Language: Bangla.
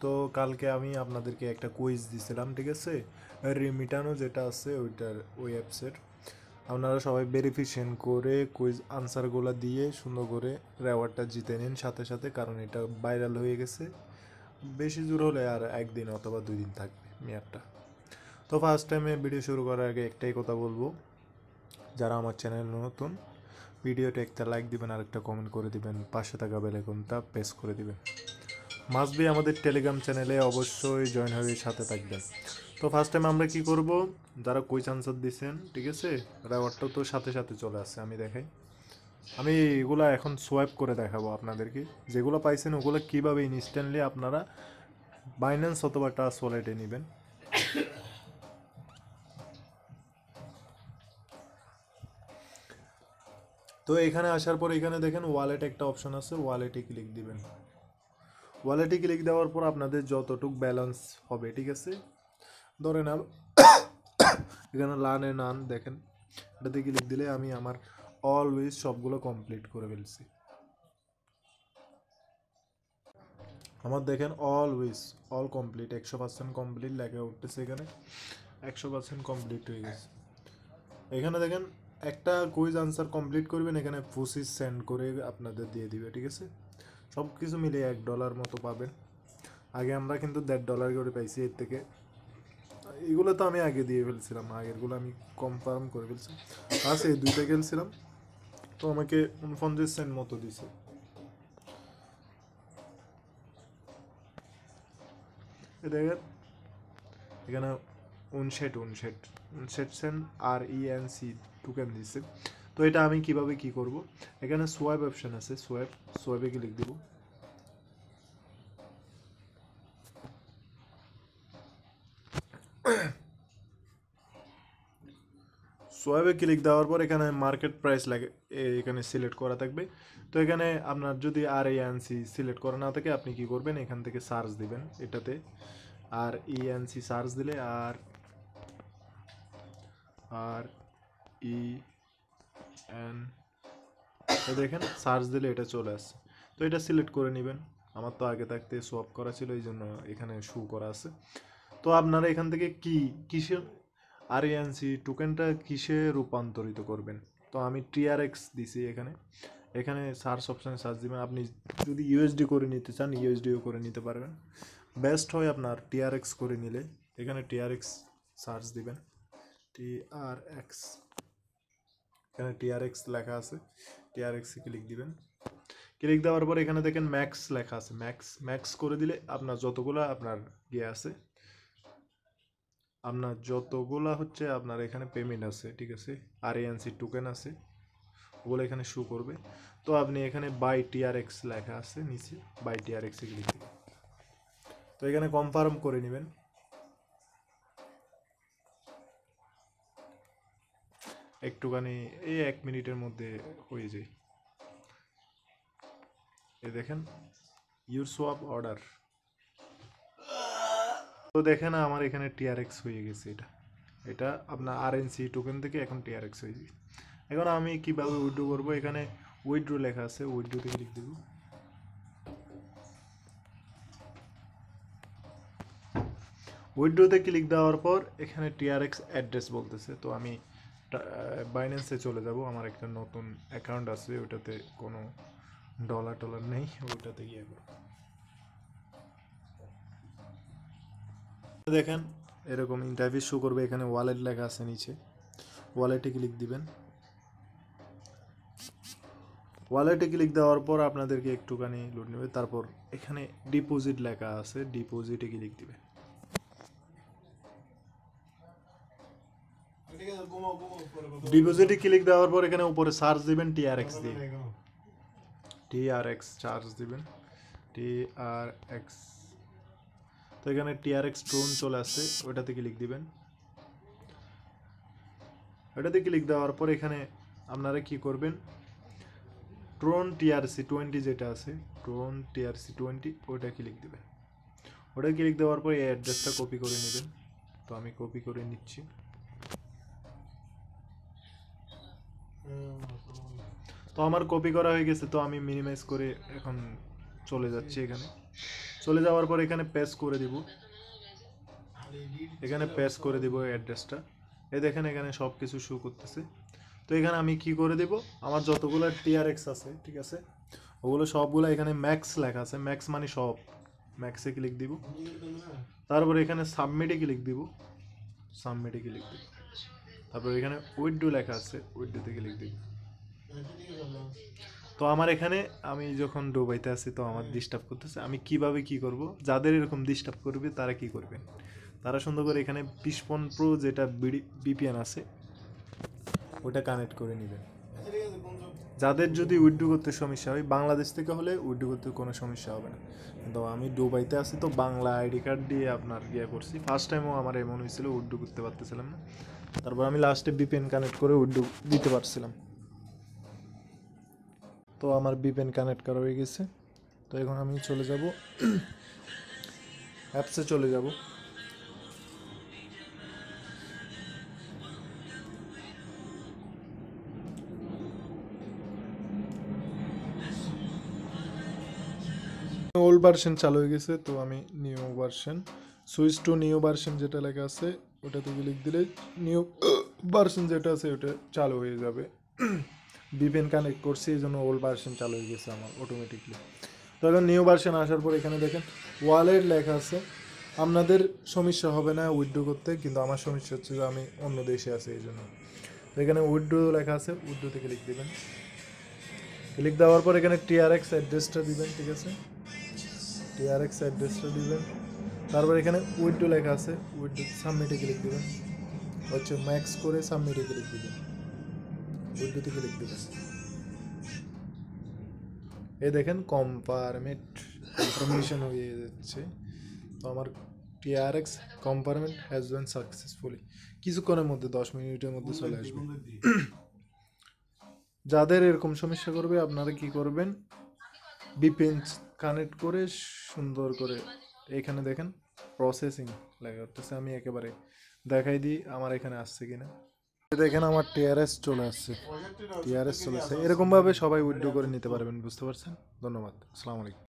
তো কালকে আমি আপনাদেরকে একটা কুইজ দিছিলাম, ঠিক আছে? রিমিটানো যেটা আছে ওই অ্যাপসের আপনারা সবাই ভেরিফিকেশন করে কুইজ আনসারগুলো দিয়ে সুন্দর করে রেওয়ার্ডটা জিতে নিন সাথে সাথে, কারণ এটা ভাইরাল হয়ে গেছে। বেশি জোর হলে আর একদিন অথবা 2 দিন থাকবে মেয়াদটা। তো ফার্স্ট টাইমে ভিডিও শুরু করার আগে একটাই কথা বলবো, যারা আমার চ্যানেল নতুন, ভিডিওটা একটা লাইক দিবেন আর একটা কমেন্ট করে দিবেন, পাশে থাকা বেল আইকনটা প্রেস করে দিবেন। মাস্ট বি আমাদের টেলিগ্রাম চ্যানেলে অবশ্যই জয়েন হয়ে সাথে থাকবেন। তো ফার্স্ট টাইম আমরা কি করব, যারা কুইজ আনসার দিচ্ছেন, ঠিক আছে, রেওয়ার্ডটা তো সাথে সাথে চলে আসছে, আমি দেখাই। আমি এগুলো এখন সোয়াইপ করে দেখাবো আপনাদেরকে। যেগুলো পাইছেন ওগুলো কীভাবে ইনস্ট্যান্টলি আপনারা বাইন্যান্স অথবা ট্রাস্ট ওয়ালেটে নেবেন। তো এখানে আসার পর এখানে দেখেন ওয়ালেট একটা অপশন আছে, ওয়ালেটে ক্লিক দিবেন। ওয়ালেটে ক্লিক দেওয়ার পর আপনাদের যতটুক ব্যালেন্স হবে, ঠিক আছে, ধরে না এখানে লার্নে নান দেখেন, এটাতে ক্লিক দিলে আমি আমার অলওয়েজ সবগুলো কমপ্লিট করে ফেলছি। আমার দেখেন অল কমপ্লিট, 100% কমপ্লিট লেখা উঠতেছে এখানে, 100% কমপ্লিট হয়ে গেছে। এখানে দেখেন একটা কুইজ আনসার কমপ্লিট করবেন, এখানে 25 সেন্ড করে আপনাদের দিয়ে দিবে, ঠিক আছে। সব কিছু মিলিয়ে $1 মতো পাবেন। আগে আমরা কিন্তু $1.5 করে পাইছি এর থেকে। এগুলো তো আমি আগে দিয়ে ফেলছিলাম, আগেরগুলো আমি কনফার্ম করে ফেলছি। আচ্ছা, এই 2টা খেলছিলাম তো আমাকে 49 সেন্ট মতো দিছে। দেখেন এখানে 59 সেন্ট RENC টোকেন দিছে। তো এটা আমি কিভাবে কি করব, এখানে সোয়াইপ অপশন আছে, সোয়াইপে ক্লিক দিব। সোয়াইপে ক্লিক দেওয়ার পর এখানে মার্কেট প্রাইস লাগে, এখানে সিলেক্ট করা থাকবে। তো এখানে আপনার যদি RENC সিলেক্ট করা না থাকে, আপনি কি করবেন, এখান থেকে সার্চ দিবেন এটাতে, RENC সার্চ দিলে REN দেখেন সার্চ দিলে এটা চলে আসছে। তো এটা সিলেক্ট করে নেবেন। আমার তো আগে থাকতে সোয়াপ করা ছিল, এই জন্য এখানে শু করা আছে। তো আপনারা এখান থেকে কিসে RENC টোকেনটা কিসে রূপান্তরিত করবেন। তো আমি TRX দিছি এখানে, এখানে সার্চ অপশানে সার্চ দিবেন। আপনি যদি USD করে নিতে চান USDও করে নিতে পারবেন, বেস্ট হয় আপনার TRX করে নিলে। এখানে TRX সার্চ দিবেন, TRX, এখানে TRX লেখা আছে, TRX ক্লিক দিবেন। ক্লিক দেওয়ার পর এখানে দেখেন ম্যাক্স লেখা আছে, ম্যাক্স করে দিলে আপনার যতগুলা আপনার আছে, আপনার যতগুলা হচ্ছে আপনার এখানে পেমেন্ট আছে, ঠিক আছে, RENC টোকেন আছে, ওগুলো এখানে শো করবে। তো আপনি এখানে বাই TRX লেখা আছে নিচে, বাই TRX ক্লিক দিবেন। তো এখানে কনফার্ম করে নেবেন। একটুখানি এই 1 মিনিটের মধ্যে হয়ে যায়। এই দেখেন ইউর সোয়াপ অর্ডার। তো দেখেন আমার এখানে TRX হয়ে গেছে। এটা আপনার RNC টোকেন থেকে এখন TRX হয়ে গেছে। এখন আমি কিভাবে উইথড্র করবো, এখানে উইথড্র লেখা আছে, উইথড্রতে ক্লিক দেব। উইথড্রতে ক্লিক দেওয়ার পর এখানে TRX অ্যাড্রেস বলতেছে। তো আমি বাইন্যান্সে চলে যাব, আমার একটা নতুন অ্যাকাউন্ট আছে, ওটাতে কোনো ডলার টলার নেই, ওইটাতে গিয়ে দেখেন এরকম ইন্টারফেস শো করবে। এখানে ওয়ালেট লেখা আছে নিচে, ওয়ালেটে ক্লিক দিবেন। ওয়ালেটে ক্লিক দেওয়ার পর আপনাদেরকে একটুখানি লোড নেবে, তারপর এখানে ডিপোজিট লেখা আছে, ডিপোজিটে ক্লিক দিবে। ডিপোজিটে ক্লিক দেওয়ার পর এখানে উপরে সার্চ দিবেন TRX দিয়ে, TRX চার্জ দিবেন, TRX। তো এখানে TRX ট্রোন চলে আসছে, ওটাতে ক্লিক দিবেন। ওটাতে ক্লিক দেওয়ার পর এখানে আপনারা কি করবেন, ট্রোন TRC20 যেটা আছে, ট্রোন TRC20, ওটা ক্লিক দিবেন। ওটা ক্লিক দেওয়ার পর এই অ্যাড্রেসটা কপি করে নেবেন। তো আমি কপি করে নিচ্ছি। তো আমার কপি করা হয়ে গেছে, তো আমি মিনিমাইজ করে এখন চলে যাচ্ছি এখানে। চলে যাওয়ার পর এখানে পেস্ট করে দিব, এখানে পেস্ট করে দিব অ্যাড্রেসটা। এই দেখেন এখানে সব কিছু শো করতেছে। তো এখানে আমি কি করে দেব, আমার যতগুলো টিআরএক্স আছে, ঠিক আছে, ওগুলো সবগুলো এখানে ম্যাক্স লেখা আছে, ম্যাক্স মানে সব, ম্যাক্সে ক্লিক দিব। তারপর এখানে সাবমিটে ক্লিক দিব, সাবমিটে ক্লিক দিব। তারপর এখানে উইথড্র লেখা আছে, উইথড্রোতে ক্লিক দিব। তো আমার এখানে আমি যখন ডুবাইতে আছি তো আমার ডিস্টার্ব করতেছে, আমি কিভাবে কি করব, যাদের এরকম ডিস্টার্ব করবে তারা কি করবেন, তারা সুন্দর করে এখানে 20 প্রো যেটা বিপিএন আছে ওটা কানেক্ট করে নেবেন। যাদের যদি উইথড্র করতে সমস্যা হয়, বাংলাদেশ থেকে হলে উইথড্র করতে কোনো সমস্যা হবে না, কিন্তু আমি দুবাইতে আছি তো বাংলা আইডি কার্ড দিয়ে আপনার ইয়ে করছি। ফার্স্ট টাইমও আমার এমন হয়েছিল, উইথড্র করতে পারতেছিলাম না, তারপর আমি লাস্টে বিপিএন কানেক্ট করে উইথড্র দিতে পারছিলাম। তো আমার বিপিএন কানেক্ট করা হয়ে গেছে। তো এখন আমি চলে যাব অ্যাপসে, চলে যাব। ওল্ড ভার্সন চালু হয়ে গেছে, তো আমি new version, switch to new version যেটা লেখা আছে ওটাতে ক্লিক দিলে নিউ ভার্সন যেটা আছে ওটা চালু হয়ে যাবে। ভিপিএন কানেক্ট করছি এই জন্য ওল্ড ভার্সন চালু হয়ে গেছে আমার অটোমেটিকলি। তো এখন নিউ ভার্সন আসার পর এখানে দেখেন ওয়ালেট লেখা আছে। আপনাদের সমস্যা হবে না উইথড্র করতে, কিন্তু আমার সমস্যা হচ্ছে যে আমি অন্য দেশে আছি এই জন্য। তো এখানে উইথড্র লেখা আছে, উইথড্রোতে ক্লিক দেবেন। ক্লিক দেওয়ার পর এখানে টিআরএক্স অ্যাড্রেসটা দিবেন, ঠিক আছে, টিআরএক্স অ্যাড্রেসটা দিবেন। তারপর এখানে উইথড্র লেখা আছে, উইথড্র সাবমিটে ক্লিক দেবেন, হচ্ছে ম্যাক্স করে সাবমিটে ক্লিক দেবেন, উইথড্রোতে ক্লিক দেবেন। এই দেখেন কনফার্মেশন হয়ে যাচ্ছে। তো আমার TRX conferment has been successfully, কিছুক্ষণের মধ্যে 10 মিনিটের মধ্যে চলে আসবে। যাদের এরকম সমস্যা করবে আপনারা কি করবেন, ভিপিএন কানেক্ট করে সুন্দর করে এখানে দেখেন প্রসেসিং লেখা করতেছে, আমি একেবারে দেখাই দিই আমার এখানে আসছে কিনা। দেখেন আমার টিআরএস চলে আসছে, টিআরএস চলে আসছে। এরকমভাবে সবাই উইথড্র করে নিতে পারবেন, বুঝতে পারছেন। ধন্যবাদ, আসসালামু আলাইকুম।